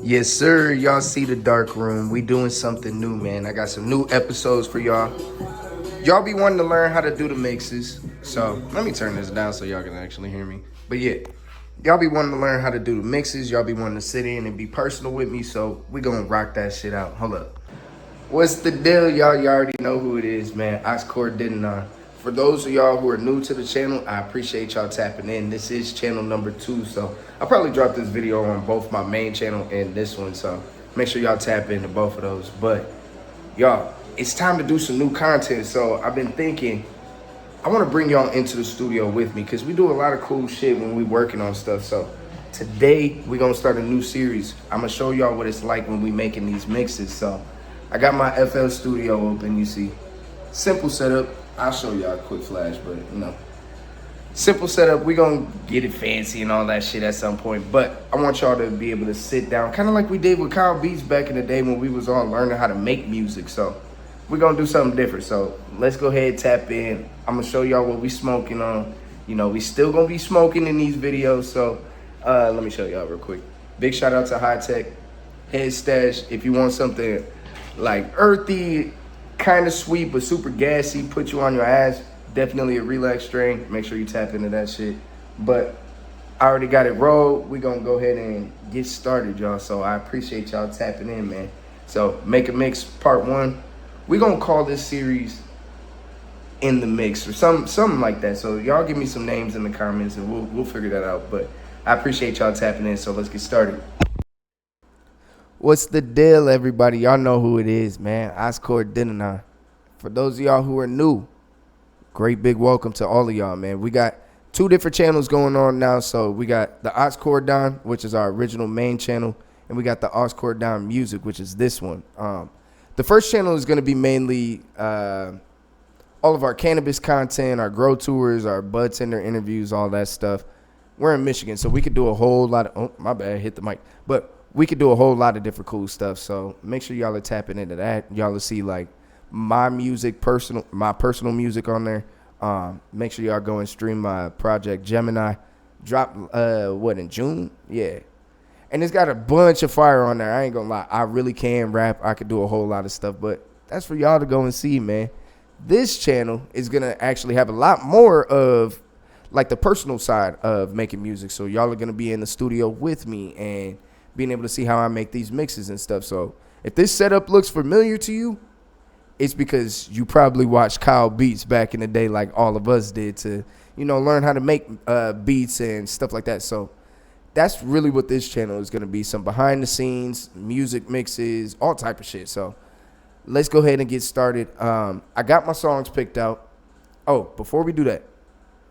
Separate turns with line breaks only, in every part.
Yes, sir. Y'all see the dark room. We doing something new, man. I got some new episodes for y'all. Y'all be wanting to learn how to do the mixes. So let me turn this down so y'all can actually hear me. But yeah, y'all be wanting to learn how to do the mixes. Y'all be wanting to sit in and be personal with me. So we gonna rock that shit out. Hold up. What's the deal, y'all? You already know who it is, man. AuxCord didn't For those of y'all who are new to the channel, I appreciate y'all tapping in. This is channel number 2, so I'll probably drop this video on both my main channel and this one, so make sure y'all tap into both of those. But y'all, it's time to do some new content, so I've been thinking I want to bring y'all into the studio with me because we do a lot of cool shit when we working on stuff. So today we're gonna start a new series. I'm gonna show y'all what it's like when we making these mixes. So I got my FL Studio open, you see. Simple setup. I'll show y'all a quick flash, but simple setup. We're gonna get it fancy and all that shit at some point. But I want y'all to be able to sit down, kind of like we did with Kyle Beats back in the day when we was all learning how to make music. So we're gonna do something different. So let's go ahead, tap in. I'm gonna show y'all what we smoking on. We still gonna be smoking in these videos. So let me show y'all real quick. Big shout out to High Tech Head Stash. If you want something like earthy, kind of sweet but super gassy, put you on your ass, definitely a relax strain. Make sure you tap into that shit. But I already got it rolled. We gonna go ahead and get started, y'all. So I appreciate y'all tapping in, man. So Make a Mix Part 1. We gonna call this series In the Mix or something like that. So y'all give me some names in the comments and we'll figure that out. But I appreciate y'all tapping in. So let's get started. What's the deal, everybody? Y'all know who it is, man. AuxCord didn't I? For those of y'all who are new, great big welcome to all of y'all, man. We got 2 different channels going on now. So we got the AuxCord Down, which is our original main channel, and we got the AuxCord Down Music, which is this one. The first channel is going to be mainly all of our cannabis content, our grow tours, our bud tender interviews, all that stuff. We're in Michigan, so we could do a whole lot of, oh, my bad, hit the mic. But we could do a whole lot of different cool stuff. So make sure y'all are tapping into that. Y'all will see like my personal music on there. Make sure y'all go and stream my project Gemini. Drop in June? Yeah. And it's got a bunch of fire on there. I ain't gonna lie. I really can rap. I could do a whole lot of stuff, but that's for y'all to go and see, man. This channel is gonna actually have a lot more of like the personal side of making music. So y'all are gonna be in the studio with me and being able to see how I make these mixes and stuff. So if this setup looks familiar to you, it's because you probably watched Kyle Beats back in the day like all of us did to, learn how to make beats and stuff like that. So that's really what this channel is going to be. Some behind the scenes, music mixes, all type of shit. So let's go ahead and get started. I got my songs picked out. Oh, before we do that,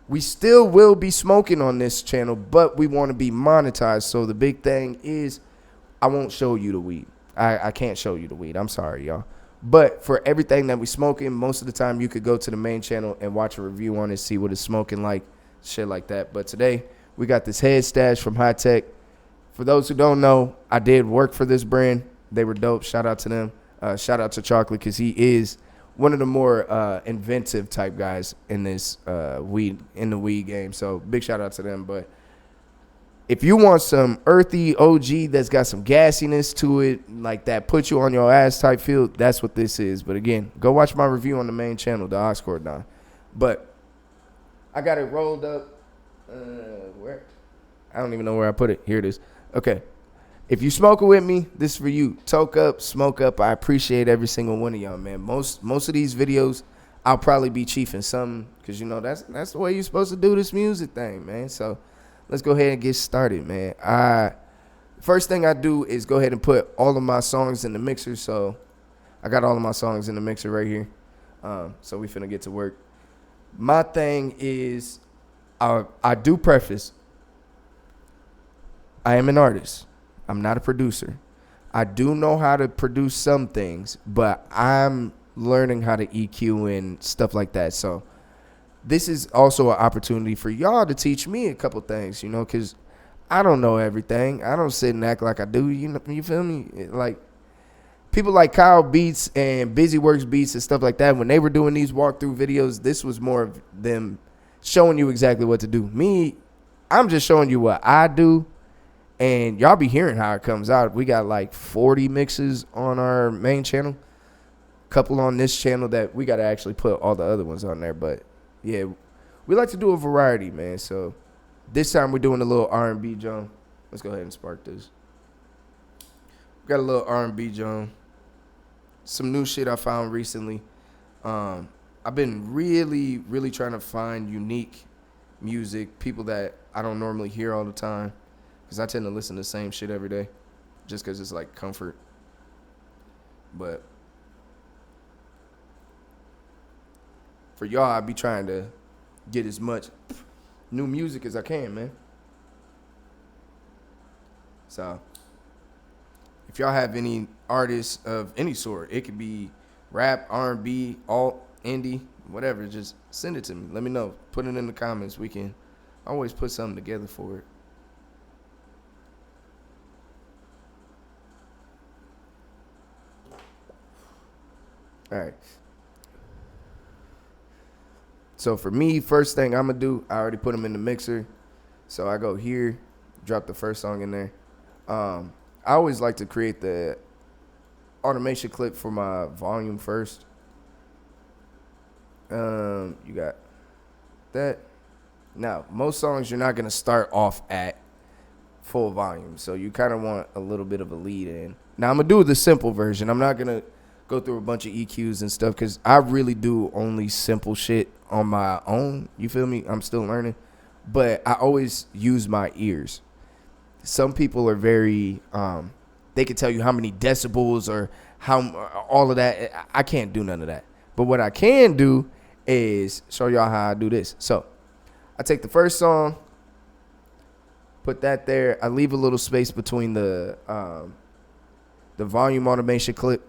we still will be smoking on this channel, but we want to be monetized. So the big thing is I won't show you the weed. I can't show you the weed. I'm sorry, y'all. But for everything that we smoking, most of the time you could go to the main channel and watch a review on it, see what it's smoking like, shit like that. But today we got this Head Stash from High Tech. For those who don't know, I did work for this brand. They were dope. Shout out to them. Shout out to Chocolate because he is one of the more inventive type guys in this the weed game. So big shout out to them. But if you want some earthy OG that's got some gassiness to it, like that put you on your ass type feel, that's what this is. But again, go watch my review on the main channel, the AuxCord Down. But I got it rolled up. Where? I don't even know where I put it. Here it is. Okay. If you smoking with me, this is for you. Toke up, smoke up. I appreciate every single one of y'all, man. Most of these videos, I'll probably be chiefing something because, that's the way you're supposed to do this music thing, man. So let's go ahead and get started, man. First thing I do is go ahead and put all of my songs in the mixer. So I got all of my songs in the mixer right here. So we finna get to work. My thing is I do preface. I am an artist. I'm not a producer. I do know how to produce some things, but I'm learning how to EQ and stuff like that. So this is also an opportunity for y'all to teach me a couple things, because I don't know everything. I don't sit and act like I do. You feel me? Like people like Kyle Beats and Busy Works Beats and stuff like that, when they were doing these walkthrough videos, this was more of them showing you exactly what to do. Me, I'm just showing you what I do. And y'all be hearing how it comes out. We got like 40 mixes on our main channel. Couple on this channel that we got to actually put all the other ones on there. But yeah, we like to do a variety, man. So this time we're doing a little R&B, John. Let's go ahead and spark this. We got a little R&B, John. Some new shit I found recently. I've been really, really trying to find unique music, people that I don't normally hear all the time, because I tend to listen to the same shit every day just because it's like comfort. But for y'all, I be trying to get as much new music as I can, man. So if y'all have any artists of any sort, it could be rap, R&B, alt, indie, whatever, just send it to me. Let me know. Put it in the comments. We can always put something together for it. All right. So for me, first thing I'm going to do, I already put them in the mixer. So I go here, drop the first song in there. I always like to create the automation clip for my volume first. You got that. Now, most songs you're not going to start off at full volume. So you kind of want a little bit of a lead in. Now, I'm going to do the simple version. I'm not going to go through a bunch of EQs and stuff because I really do only simple shit on my own. You feel me? I'm still learning. But I always use my ears. Some people are very, they can tell you how many decibels or how all of that. I can't do none of that. But what I can do is show y'all how I do this. So I take the first song, put that there. I leave a little space between the volume automation clip.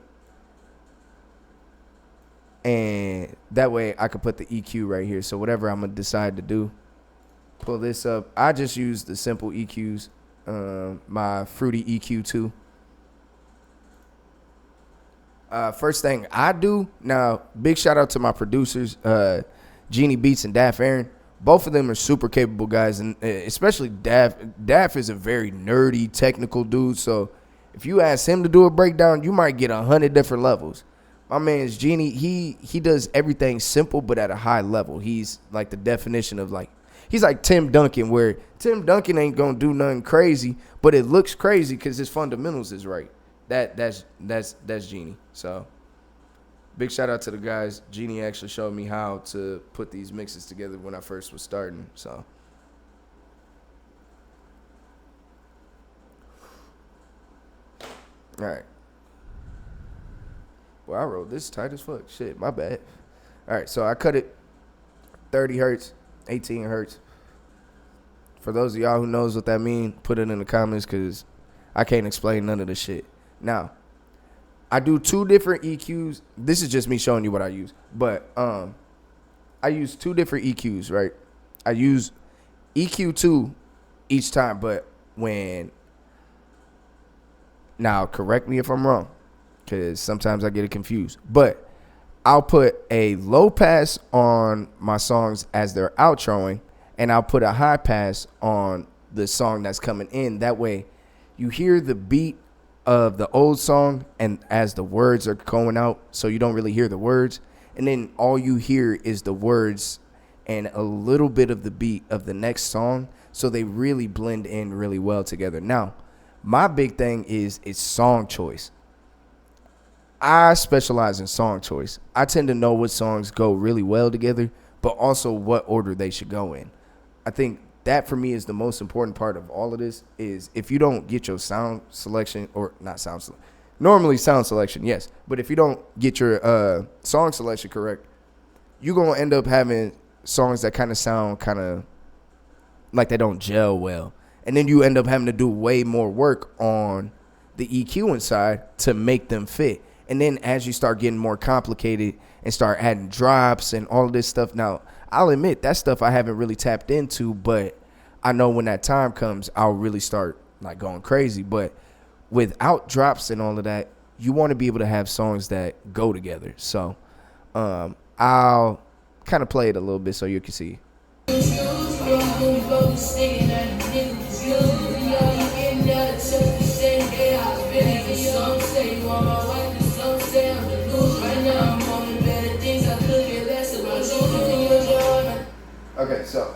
And that way I could put the EQ right here. So whatever I'm going to decide to do, pull this up. I just use the simple EQs, my Fruity EQ2. First thing I do, now, big shout out to my producers, Genie Beats and Daff Aaron. Both of them are super capable guys, and especially Daff. Daff is a very nerdy, technical dude. So if you ask him to do a breakdown, you might get 100 different levels. My man's Genie, he does everything simple but at a high level. He's like the definition of like, he's like Tim Duncan, where Tim Duncan ain't gonna do nothing crazy, but it looks crazy because his fundamentals is right. That's Genie. So big shout out to the guys. Genie actually showed me how to put these mixes together when I first was starting. So all right. Well, I wrote this tight as fuck. Shit, my bad. All right, so I cut it 30 hertz, 18 hertz. For those of y'all who knows what that means, put it in the comments because I can't explain none of the shit. Now, I do two different EQs. This is just me showing you what I use. But I use two different EQs, right? I use EQ2 each time, but when... Now, correct me if I'm wrong, because sometimes I get it confused. But I'll put a low pass on my songs as they're outroing, and I'll put a high pass on the song that's coming in. That way, you hear the beat of the old song and as the words are going out, so you don't really hear the words. And then all you hear is the words and a little bit of the beat of the next song, so they really blend in really well together. Now, my big thing is song choice. I specialize in song choice. I tend to know what songs go really well together, but also what order they should go in. I think that for me is the most important part of all of this is if you don't get your sound selection, or not sound selection, normally sound selection, yes, but if you don't get your song selection correct, you're going to end up having songs that kind of sound kind of like they don't gel well. And then you end up having to do way more work on the EQ inside to make them fit. And then as you start getting more complicated and start adding drops and all of this stuff, now, I'll admit that stuff I haven't really tapped into, but I know when that time comes, I'll really start like going crazy. But without drops and all of that, you want to be able to have songs that go together. So I'll kind of play it a little bit so you can see. Okay, so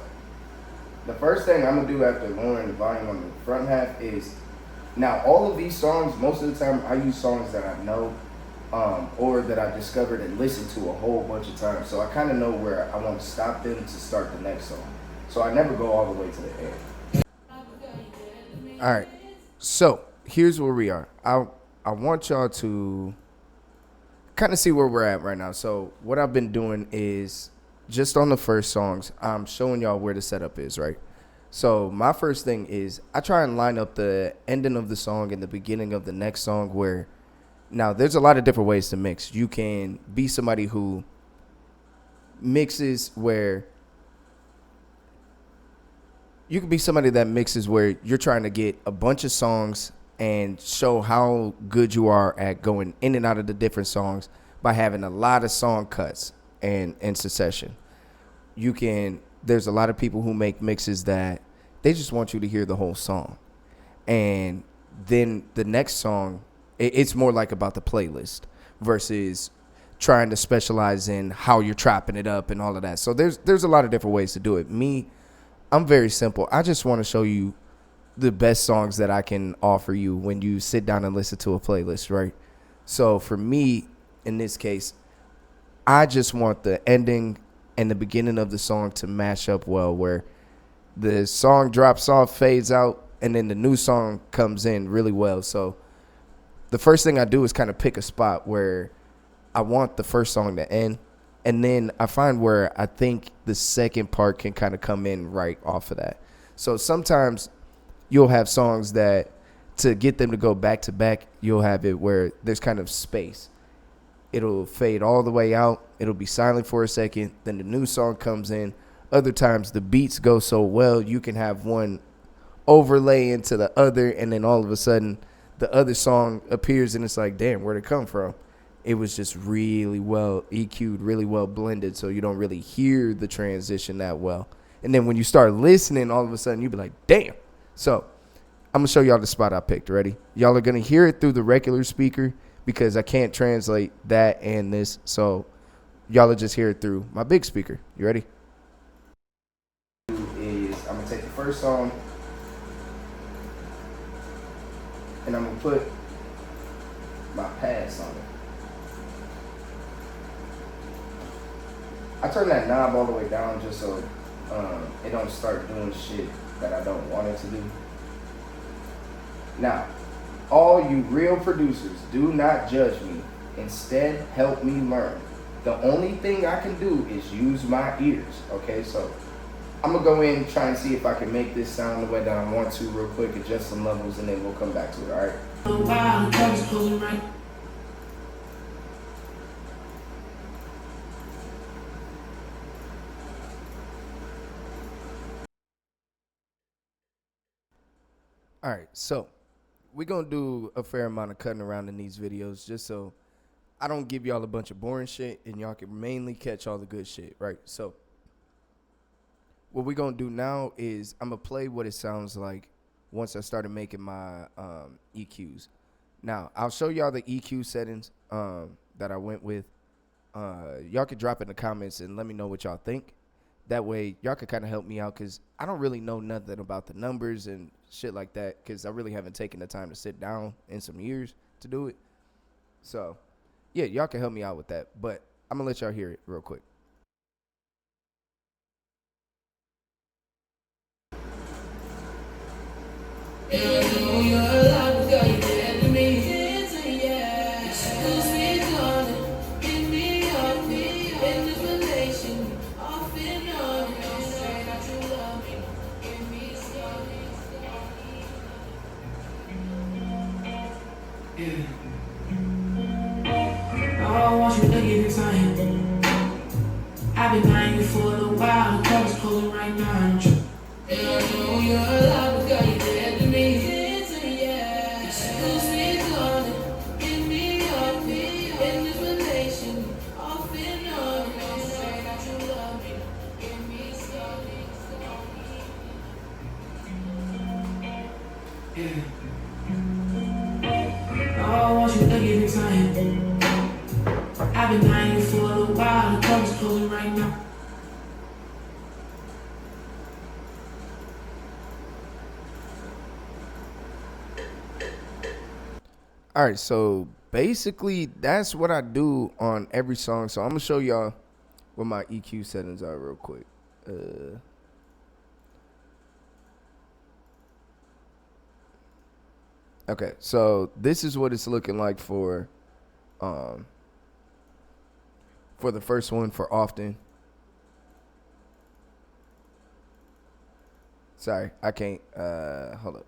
the first thing I'm gonna do after lowering the volume on the front half is, now all of these songs, most of the time I use songs that I know, or that I discovered and listened to a whole bunch of times. So I kind of know where I want to stop them to start the next song. So I never go all the way to the end. All right, so here's where we are. I want y'all to kind of see where we're at right now. So what I've been doing is, just on the first songs, I'm showing y'all where the setup is, right? So my first thing is I try and line up the ending of the song and the beginning of the next song where, now there's a lot of different ways to mix. You can be somebody who mixes where, you can be somebody that mixes where you're trying to get a bunch of songs and show how good you are at going in and out of the different songs by having a lot of song cuts and in succession. There's a lot of people who make mixes that they just want you to hear the whole song. And then the next song, it's more like about the playlist versus trying to specialize in how you're chopping it up and all of that. So there's a lot of different ways to do it. Me, I'm very simple. I just want to show you the best songs that I can offer you when you sit down and listen to a playlist, right? So for me, in this case, I just want the ending and the beginning of the song to match up well, where the song drops off, fades out, and then the new song comes in really well. So the first thing I do is kind of pick a spot where I want the first song to end, and then I find where I think the second part can kind of come in right off of that. So sometimes you'll have songs that, to get them to go back to back, you'll have it where there's kind of space. It'll fade all the way out. It'll be silent for a second. Then the new song comes in. Other times the beats go so well, you can have one overlay into the other, and then all of a sudden the other song appears, and it's like, damn, where'd it come from? It was just really well EQ'd, really well blended, so you don't really hear the transition that well. And then when you start listening, all of a sudden you be like, damn. So I'm going to show y'all the spot I picked. Ready? Y'all are going to hear it through the regular speaker because I can't translate that and this. So y'all will just hear it through my big speaker. You ready? I'm going to take the first song and I'm going to put my pass on it. I turn that knob all the way down just so it don't start doing shit that I don't want it to do. Now, all you real producers, do not judge me. Instead, help me learn. The only thing I can do is use my ears, okay? So I'm going to go in and try and see if I can make this sound the way that I want to real quick, adjust some levels, and then we'll come back to it, all right? All right, so we're going to do a fair amount of cutting around in these videos just so I don't give y'all a bunch of boring shit and y'all can mainly catch all the good shit, right? So what we're going to do now is I'm going to play what it sounds like once I started making my EQs. Now, I'll show y'all the EQ settings that I went with. Y'all can drop in the comments and let me know what y'all think. That way, y'all can kind of help me out because I don't really know nothing about the numbers and shit like that because I really haven't taken the time to sit down in some years to do it. So, yeah, y'all can help me out with that. But I'm going to let y'all hear it real quick.
I want you to get excited. I've been buying you for a while. The club's closing right now. And I know you're alive, girl, you're dead to me. Give me up in this relation. Off and on. Say that you love me. Give me slowly. I want want you to give it time. I've been eyeing you for a little while. The club's closing right now.
All right, so basically that's what I do on every song. So I'm gonna show y'all what my EQ settings are real quick. Okay, so this is what it's looking like for the first one for often. Sorry, I can't hold up.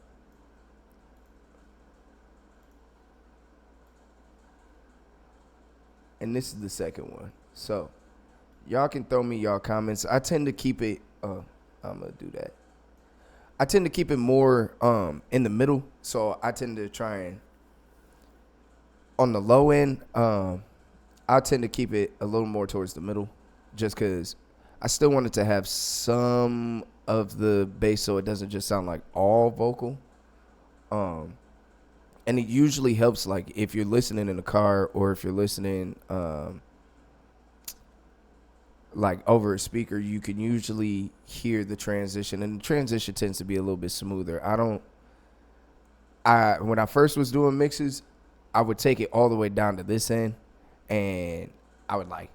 And this is the second one. So y'all can throw me y'all comments. I tend to keep it I'm gonna do that. I tend to keep it more in the middle. So I tend to try and on the low end, I tend to keep it a little more towards the middle just because I still want it to have some of the bass so it doesn't just sound like all vocal. And it usually helps, like, if you're listening in the car or if you're listening, like, over a speaker, you can usually hear the transition. And the transition tends to be a little bit smoother. When I first was doing mixes, I would take it all the way down to this end. And I would, like,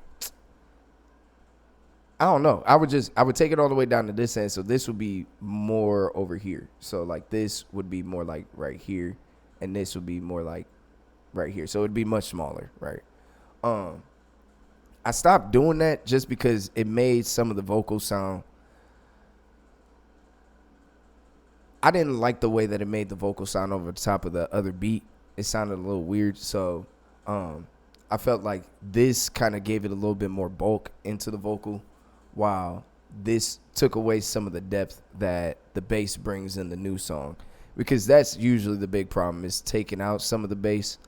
I don't know. I would take it all the way down to this end. So this would be more over here. So, like, this would be more, like, right here. And this would be more like right here. So it'd be much smaller, right? I stopped doing that just because it made some of the vocals sound. I didn't like the way that it made the vocal sound over the top of the other beat. It sounded a little weird. So I felt like this kind of gave it a little bit more bulk into the vocal, while this took away some of the depth that the bass brings in the new song. Because that's usually the big problem, is taking out some of the bass.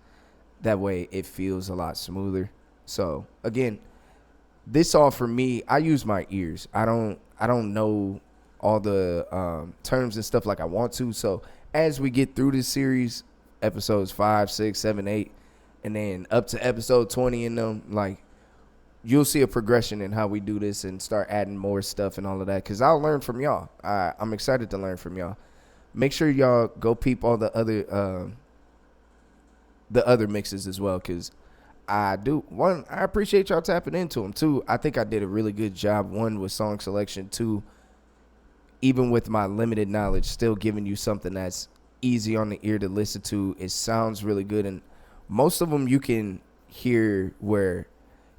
That way it feels a lot smoother. So again, this all for me, I use my ears. I don't know all the terms and stuff like I want to. So as we get through this series, episodes 5, 6, 7, 8, and then up to episode 20 in them, like, you'll see a progression in how we do this and start adding more stuff and all of that. Because I'll learn from y'all. I'm excited to learn from y'all. Make sure y'all go peep all the other mixes as well, because I appreciate y'all tapping into them. Two, I think I did a really good job. One, with song selection. Two, even with my limited knowledge, still giving you something that's easy on the ear to listen to. It sounds really good, and most of them you can hear where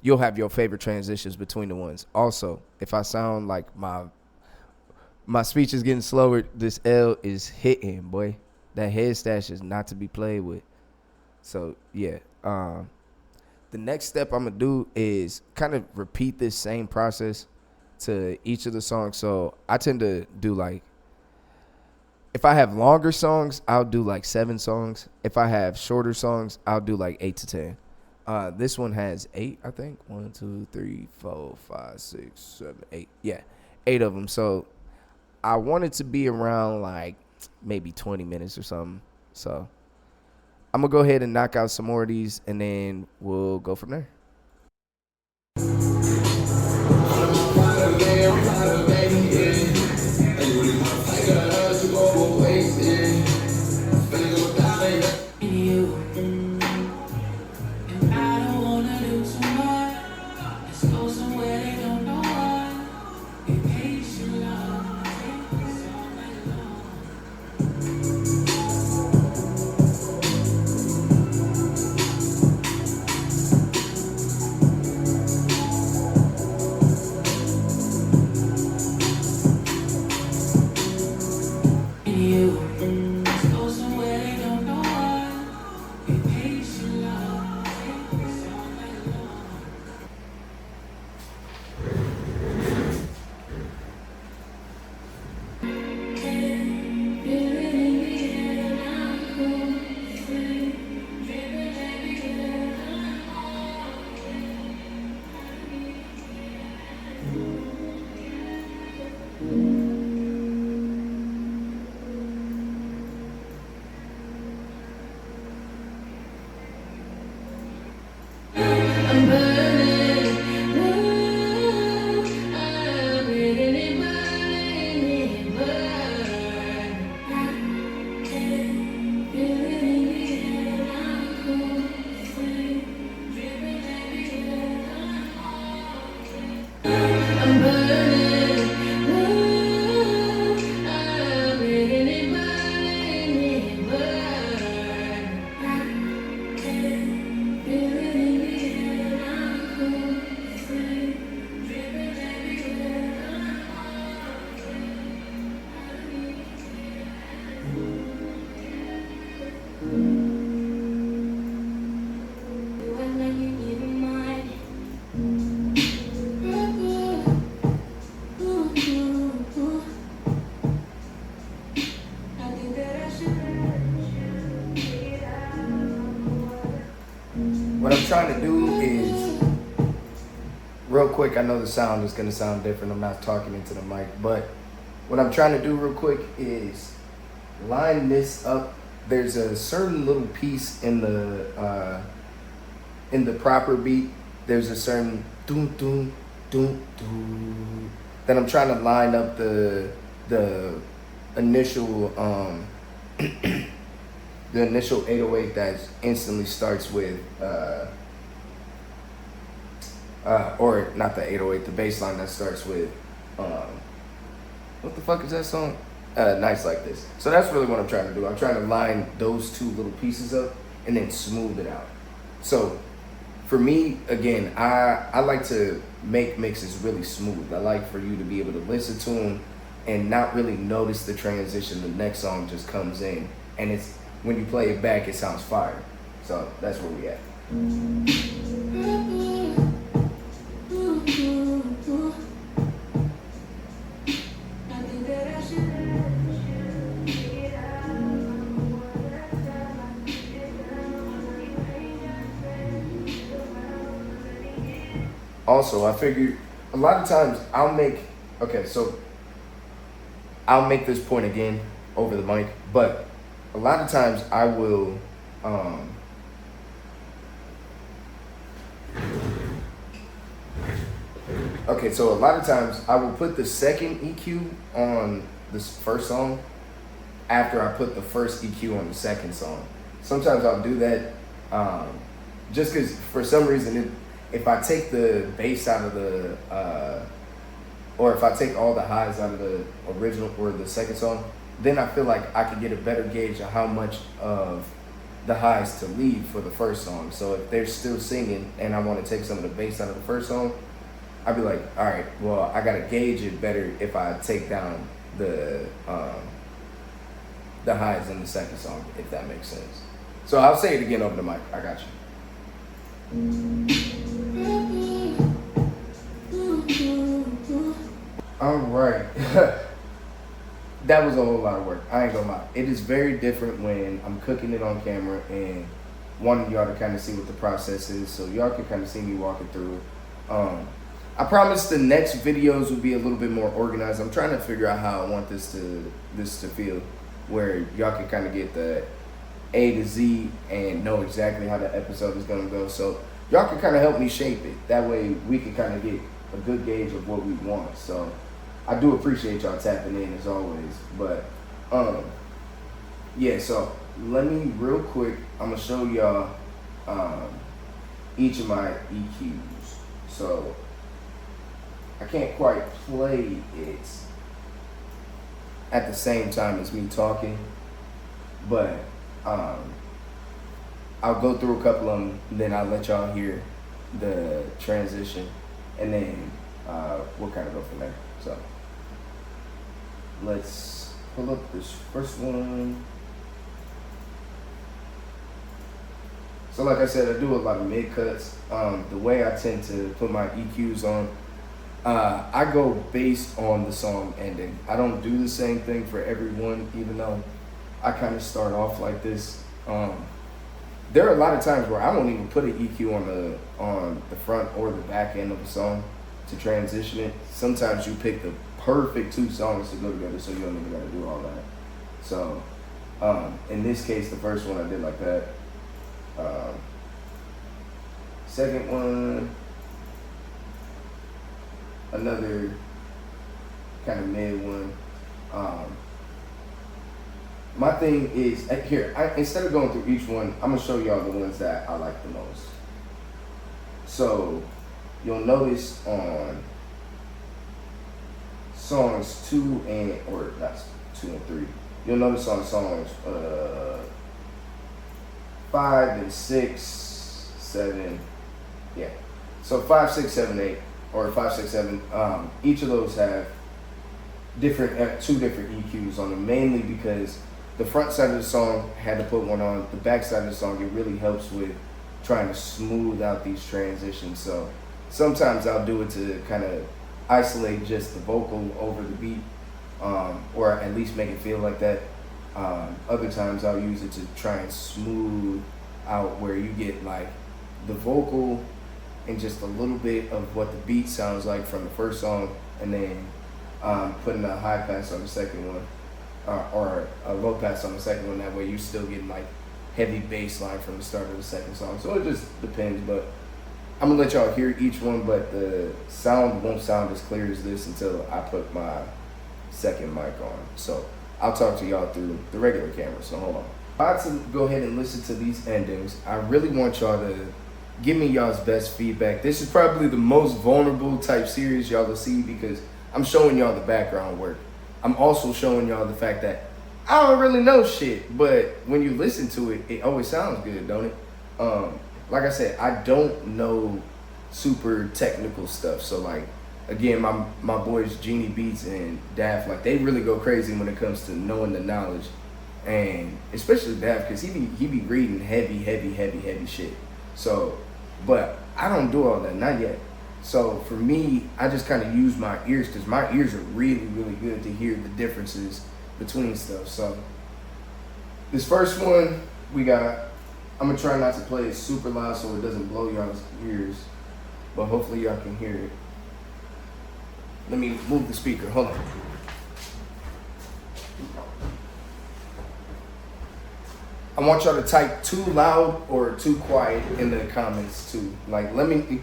you'll have your favorite transitions between the ones. Also, if I sound like my speech is getting slower, this L is hitting, boy. That head stash is not to be played with. So, yeah. The next step I'm going to do is kind of repeat this same process to each of the songs. So, I tend to do, like, if I have longer songs, I'll do, like, 7 songs. If I have shorter songs, I'll do, like, 8 to 10. This one has 8, I think. 1, 2, 3, 4, 5, 6, 7, 8. Yeah, 8 of them. So, I want it to be around like maybe 20 minutes or something. So I'm going to go ahead and knock out some more of these, and then we'll go from there. what I'm trying to do is, real quick, I know the sound is going to sound different. I'm not talking into the mic, but what I'm trying to do real quick is line this up. There's a certain little piece in the proper beat. There's a certain doom doom doom doom that I'm trying to line up the initial the initial 808 that instantly starts with or not the 808, the bass line that starts with what the fuck is that song? Nights Like This. So that's really what I'm trying to do. I'm trying to line those two little pieces up and then smooth it out. So for me, again, I like to make mixes really smooth. I like for you to be able to listen to them and not really notice the transition. The next song just comes in, and it's when you play it back, it sounds fire. So that's where we at. Also, I figured a lot of times I'll make this point again over the mic, but a lot of times I will so a lot of times I will put the second EQ on this first song after I put the first EQ on the second song. Sometimes I'll do that just because for some reason if I take the bass out of the or if I take all the highs out of the original or the second song, then I feel like I can get a better gauge of how much of the highs to leave for the first song. So if they're still singing and I want to take some of the bass out of the first song, I'd be like, all right, well, I got to gauge it better if I take down the highs in the second song, if that makes sense. So I'll say it again over the mic. I got you. All right. That was a whole lot of work. I ain't gonna lie. It is very different when I'm cooking it on camera and wanting y'all to kind of see what the process is, so y'all can kind of see me walking through it. I promise the next videos will be a little bit more organized. I'm trying to figure out how I want this to feel, where y'all can kind of get the A to Z and know exactly how the episode is gonna go. So y'all can kind of help me shape it. That way we can kind of get a good gauge of what we want. So I do appreciate y'all tapping in as always. But yeah, so let me real quick, I'm gonna show y'all each of my EQs. So I can't quite play it at the same time as me talking, but I'll go through a couple of them, then I'll let y'all hear the transition, and then we'll kind of go from there. So let's pull up this first one. So like I said, I do a lot of mid cuts. The way I tend to put my EQs on, I go based on the song ending. I don't do the same thing for everyone, even though I kind of start off like this. There are a lot of times where I won't even put an EQ on the front or the back end of a song to transition it. Sometimes you pick the perfect two songs to go together, so you don't even gotta do all that. So in this case, the first one I did like that. Second one, another kind of mid one. My thing is, here, instead of going through each one, I'm gonna show y'all the ones that I like the most. So you'll notice on songs 2 and, or that's 2 and 3, you'll notice on songs 5 and 6, 7, yeah. So 5, 6, 7, 8, or 5, 6, 7, each of those have different, 2 different EQs on them, mainly because the front side of the song had to put one on, the back side of the song, it really helps with trying to smooth out these transitions. So sometimes I'll do it to kind of isolate just the vocal over the beat, or at least make it feel like that. Other times I'll use it to try and smooth out where you get like the vocal and just a little bit of what the beat sounds like from the first song, and then putting a high pass on the second one, or a low pass on the second one. That way you're still getting like heavy bass line from the start of the second song. So it just depends, but I'm gonna let y'all hear each one, but the sound won't sound as clear as this until I put my second mic on. So I'll talk to y'all through the regular camera, so hold on. I'm about to go ahead and listen to these endings. I really want y'all to give me y'all's best feedback. This is probably the most vulnerable type series y'all will see because I'm showing y'all the background work. I'm also showing y'all the fact that I don't really know shit, but when you listen to it, it always sounds good, don't it? Like I said, I don't know super technical stuff. So like, again, my boys Genie Beats and Daft, like they really go crazy when it comes to knowing the knowledge, and especially Daft, because he be reading heavy shit. So, but I don't do all that, not yet. So for me, I just kind of use my ears because my ears are really good to hear the differences between stuff. So this first one we got, I'm gonna try not to play it super loud so it doesn't blow y'all's ears, but hopefully y'all can hear it. Let me move the speaker, hold on. I want y'all to type too loud or too quiet in the comments too. Like,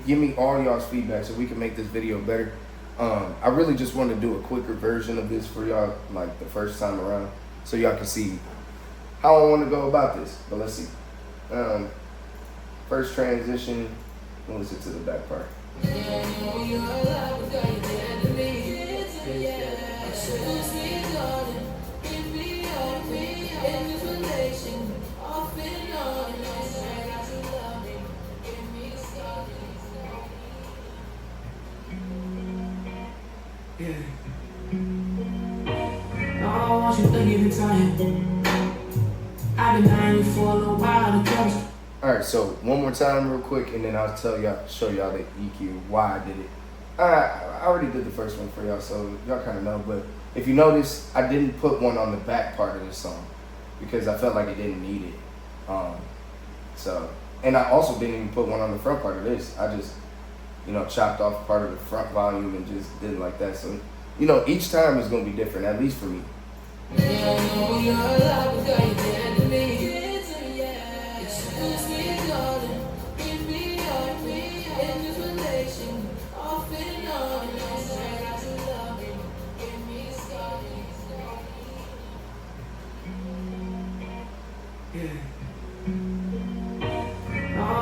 give me all y'all's feedback so we can make this video better. I really just want to do a quicker version of this for y'all, like the first time around, so y'all can see how I want to go about this. But let's see. First transition, we'll listen to the back part.
Yeah. I want you to give it time. I've been eyeing you for a little while.
All right, so one more time real quick, and then I'll show y'all the EQ, why I did it. I already did the first one for y'all, so y'all kind of know, but if you notice, I didn't put one on the back part of this song because I felt like it didn't need it. And I also didn't even put one on the front part of this. I just, chopped off part of the front volume and just did it like that. So, each time is going to be different, at least for me.
I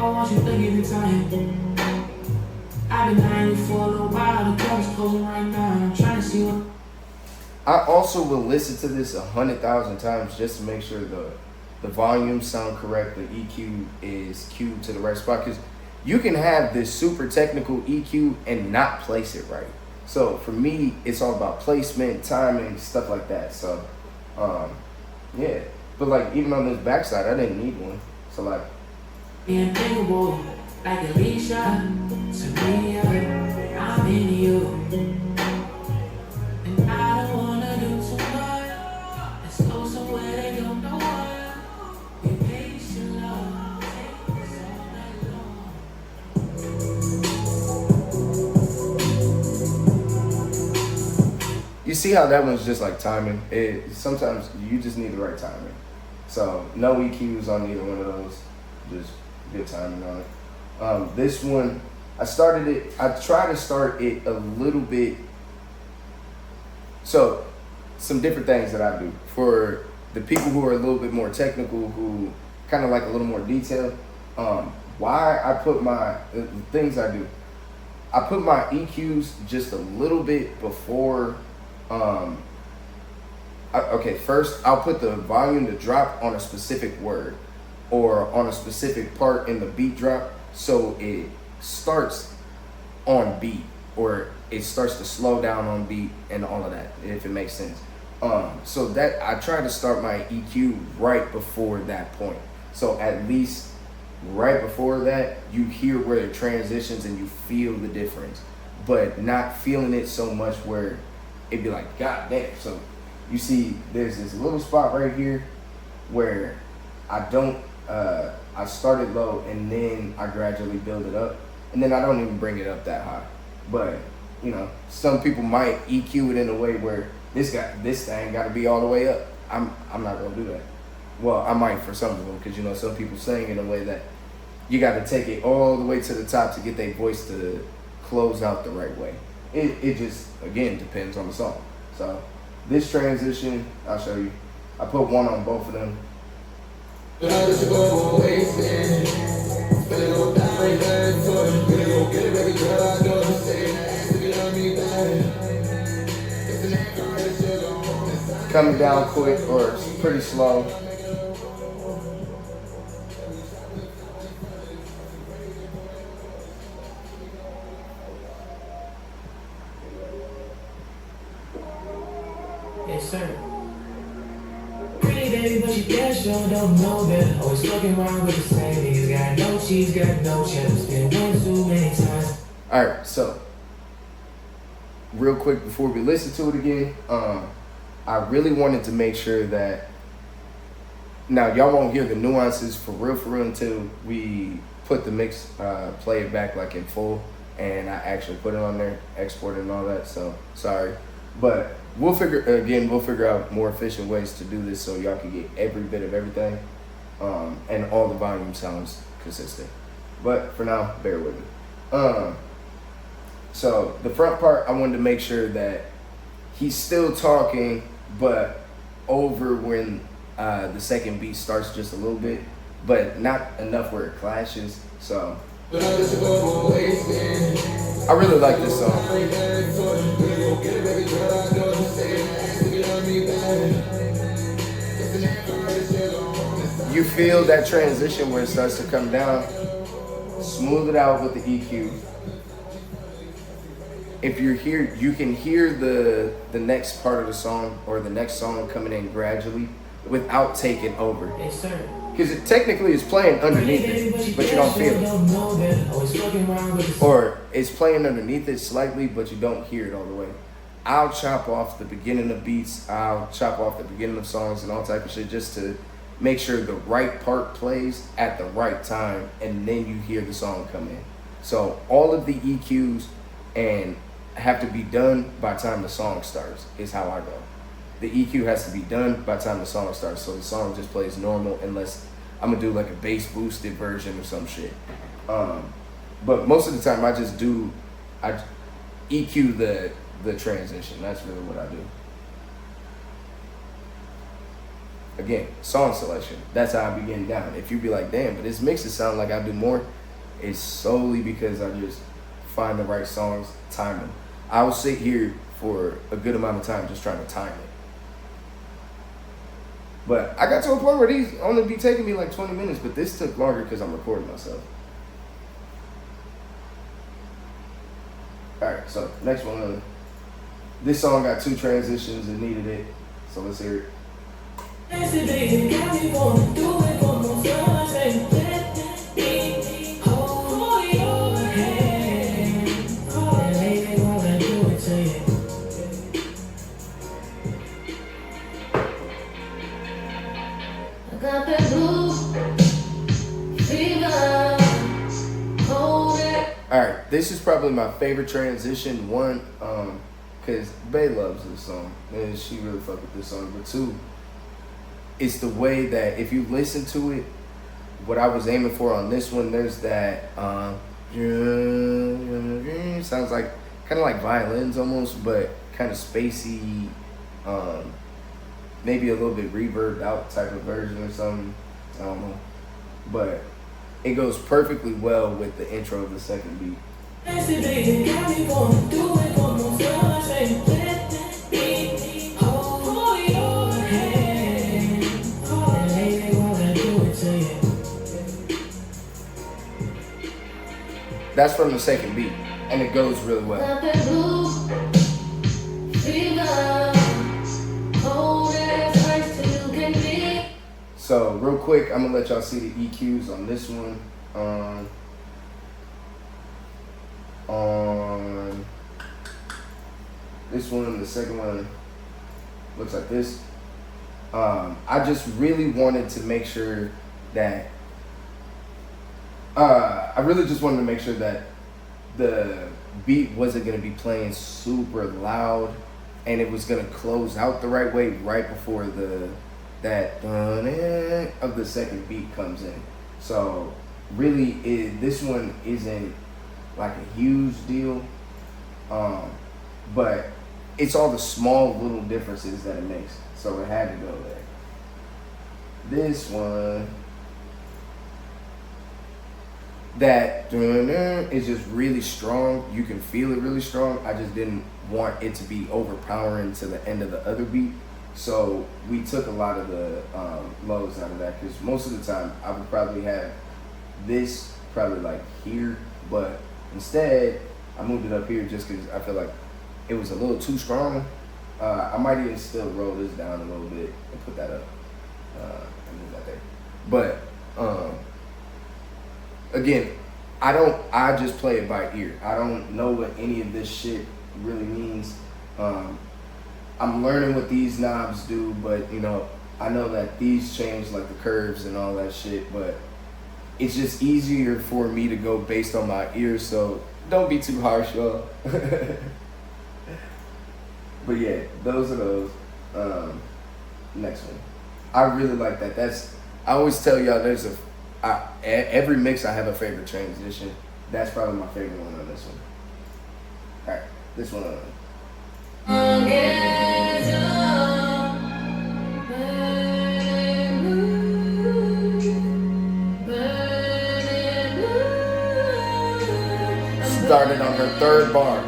want you to give it time. I've been eyeing you for a little while. The door's closing right now. I'm trying to see what.
I also will listen to this 100,000 times just to make sure the volumes sound correct, the EQ is cued to the right spot, because you can have this super technical EQ and not place it right. So for me, it's all about placement, timing, stuff like that. So yeah, but like even on this backside, I didn't need one. So like,
unthinkable, like a lead shot to me, I'm in you, and I don't wanna do too much. Let's go somewhere they don't know why. Be patient, love, take this all night long.
you see how that one's just like timing? Sometimes you just need the right timing. So no EQs on either one of those, just good timing on it. This one, I try to start it a little bit. So some different things that I do for the people who are a little bit more technical, who kind of like a little more detail. Why I put the things I do, I put my EQs just a little bit before. First I'll put the volume to drop on a specific word or on a specific part in the beat drop, so it starts on beat or it starts to slow down on beat and all of that, if it makes sense. So that I try to start my EQ right before that point, so at least right before that you hear where it transitions and you feel the difference, but not feeling it so much where it'd be like, God damn. So you see there's this little spot right here where I don't I started low and then I gradually build it up, and then I don't even bring it up that high. But you know, some people might EQ it in a way where this thing got to be all the way up. I'm not gonna do that. Well, I might for some of them, because you know some people sing in a way that you got to take it all the way to the top to get their voice to close out the right way. It just, again, depends on the song. So this transition, I'll show you. I put one on both of them. Coming down quick or pretty slow.
Yes, sir. Pretty baby, but you guess you don't know better. Always fucking around with the same niggas. Got no cheese, got no cheddar. Been one too many times.
Alright, so real quick before we listen to it again, I really wanted to make sure that now y'all won't hear the nuances for real until we put the mix, play it back like in full, and I actually put it on there, export it and all that. So sorry, but we'll figure out more efficient ways to do this so y'all can get every bit of everything, and all the volume sounds consistent. But for now, bear with me. So the front part, I wanted to make sure that he's still talking, but over when the second beat starts just a little bit, but not enough where it clashes. So I really like this song. You feel that transition where it starts to come down, smooth it out with the EQ. If you're here, you can hear the next part of the song or the next song coming in gradually without taking over.
Yes, sir.
Because it technically is playing underneath it, but you don't feel it. Or it's playing underneath it slightly, but you don't hear it all the way. I'll chop off the beginning of beats, I'll chop off the beginning of songs and all type of shit just to make sure the right part plays at the right time, and then you hear the song come in. So all of the EQs and have to be done by the time the song starts is how I go. The EQ has to be done by the time the song starts, so the song just plays normal unless I'm gonna do like a bass boosted version or some shit. But most of the time I EQ the transition. That's really what I do. Again, song selection. That's how I be getting down. If you be like, damn, but this makes it sound like I do more, it's solely because I just find the right songs, time them. I will sit here for a good amount of time just trying to time it. But I got to a point where these only be taking me like 20 minutes, but this took longer because I'm recording myself. Alright, so next one. This song got 2 transitions and needed it, so let's hear it. Alright, this is probably my favorite transition. One, because Bae loves this song, and she really fuck with this song. But 2, it's the way that if you listen to it, what I was aiming for on this one, there's that sounds like kind of like violins almost, but kind of spacey, maybe a little bit reverbed out type of version or something. I don't know, but it goes perfectly well with the intro of the second beat. That's from the second beat, and it goes really well. So real quick, I'm gonna let y'all see the EQs on this one. On this one, the second one looks like this. I just really wanted to make sure that I really just wanted to make sure that the beat wasn't gonna be playing super loud, and it was gonna close out the right way right before that of the second beat comes in. So really, this one isn't like a huge deal, but it's all the small little differences that it makes. So it had to go there. This one, that is just really strong. You can feel it really strong. I just didn't want it to be overpowering to the end of the other beat. So we took a lot of the lows out of that, because most of the time I would probably have this probably like here, but instead I moved it up here just because I feel like it was a little too strong. I might even still roll this down a little bit and put that up and move that there. But again, I just play it by ear. I don't know what any of this shit really means. I'm learning what these knobs do, but you know, I know that these change like the curves and all that shit, but it's just easier for me to go based on my ears, so don't be too harsh, y'all. But yeah, those are those. Next one. I really like that. I always tell y'all every mix I have a favorite transition. That's probably my favorite one on this one. Alright, this one on. Started on her third bar.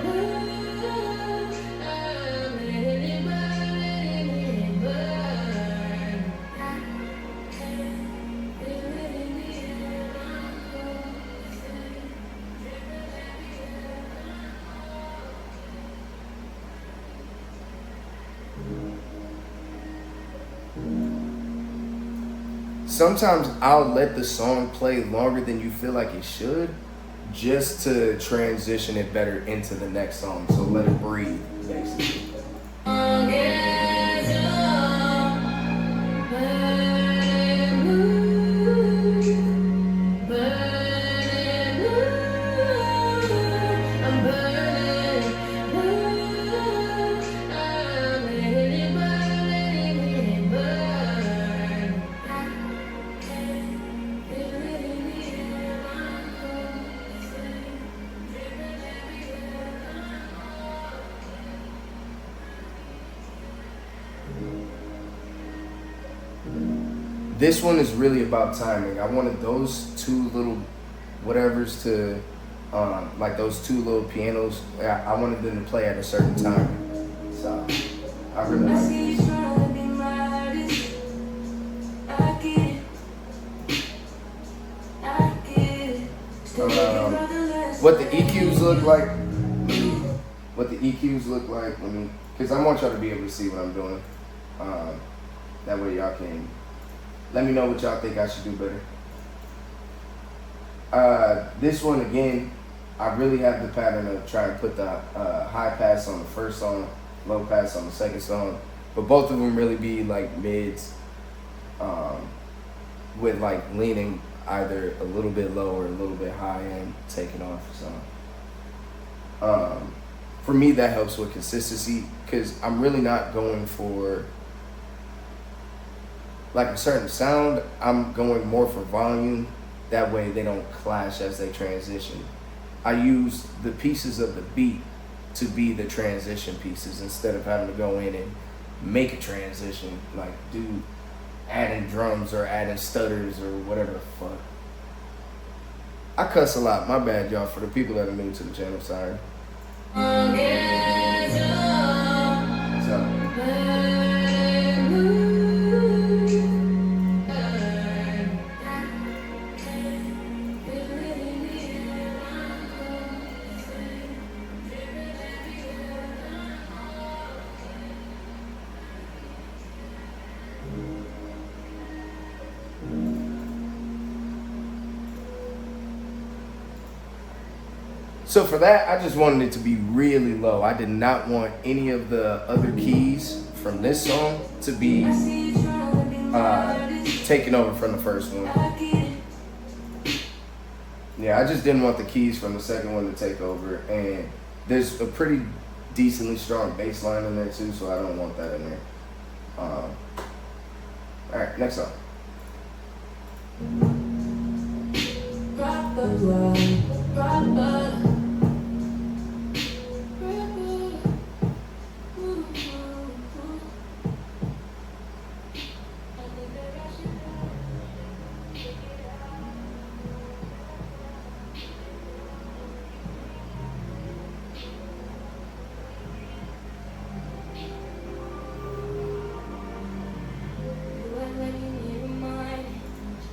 Sometimes I'll let the song play longer than you feel like it should, just to transition it better into the next song. So let it breathe, basically. This one is really about timing. I wanted those two little whatevers to, like those two little pianos, I wanted them to play at a certain time. So, I really like this. What the EQs look like, because I want y'all to be able to see what I'm doing. That way y'all can let me know what y'all think I should do better. This one, again, I really have the pattern of trying to put the high pass on the first song, low pass on the second song, but both of them really be like mids, with like leaning either a little bit low or a little bit high and taking off. So for me, that helps with consistency, because I'm really not going for like a certain sound. I'm going more for volume. That way they don't clash as they transition. I use the pieces of the beat to be the transition pieces instead of having to go in and make a transition, like adding drums or adding stutters or whatever the fuck. I cuss a lot, my bad y'all, for the people that are new to the channel, sorry. So for that, I just wanted it to be really low. I did not want any of the other keys from this song to be taken over from the first one. Yeah, I just didn't want the keys from the second one to take over, and there's a pretty decently strong bass line in there too, so I don't want that in there. All right, next song.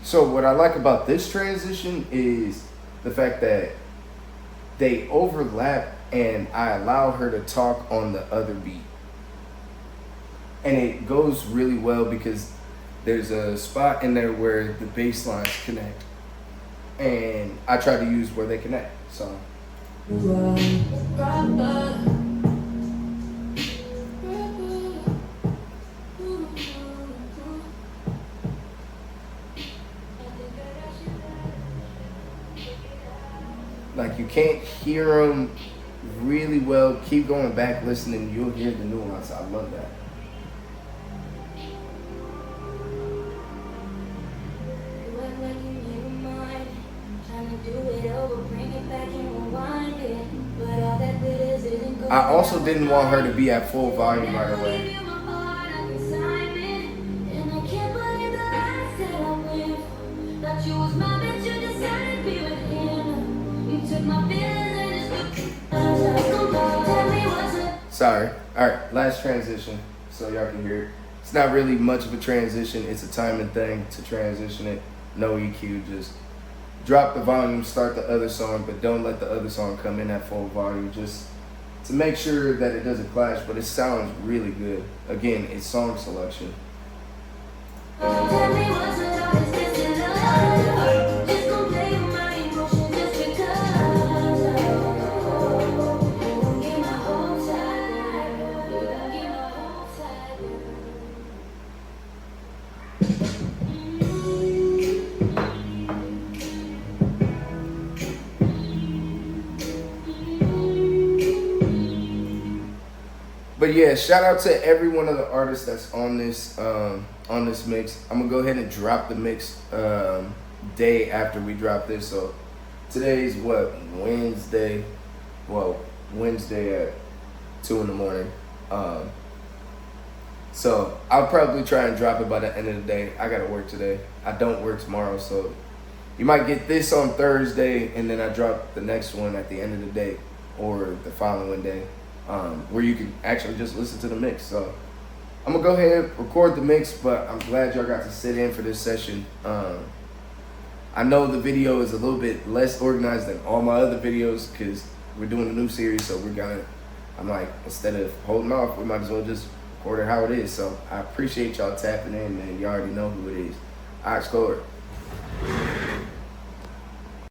So what I like about this transition is the fact that they overlap and I allow her to talk on the other beat. And it goes really well because there's a spot in there where the bass lines connect. And I try to use where they connect. So like you can't hear them really well. Keep going back listening, you'll hear the nuance. I love that. I also didn't want her to be at full volume right away. Sorry. All right, last transition so y'all can hear it. It's not really much of a transition. It's a timing thing to transition it. No EQ, just drop the volume, start the other song, but don't let the other song come in at full volume, just to make sure that it doesn't clash, but it sounds really good. Again, it's song selection. But yeah, shout out to every one of the artists that's on this mix. I'm gonna go ahead and drop the mix day after we drop this. So today's what, Wednesday? Well, Wednesday at 2 in the morning. So I'll probably try and drop it by the end of the day. I gotta work today. I don't work tomorrow, so you might get this on Thursday, and then I drop the next one at the end of the day or the following day. Where you can actually just listen to the mix. So I'm gonna go ahead, record the mix, but I'm glad y'all got to sit in for this session. I know the video is a little bit less organized than all my other videos because we're doing a new series, so I'm like, instead of holding off, we might as well just record it how it is. So I appreciate y'all tapping in, and you already know who it is. AuxCord.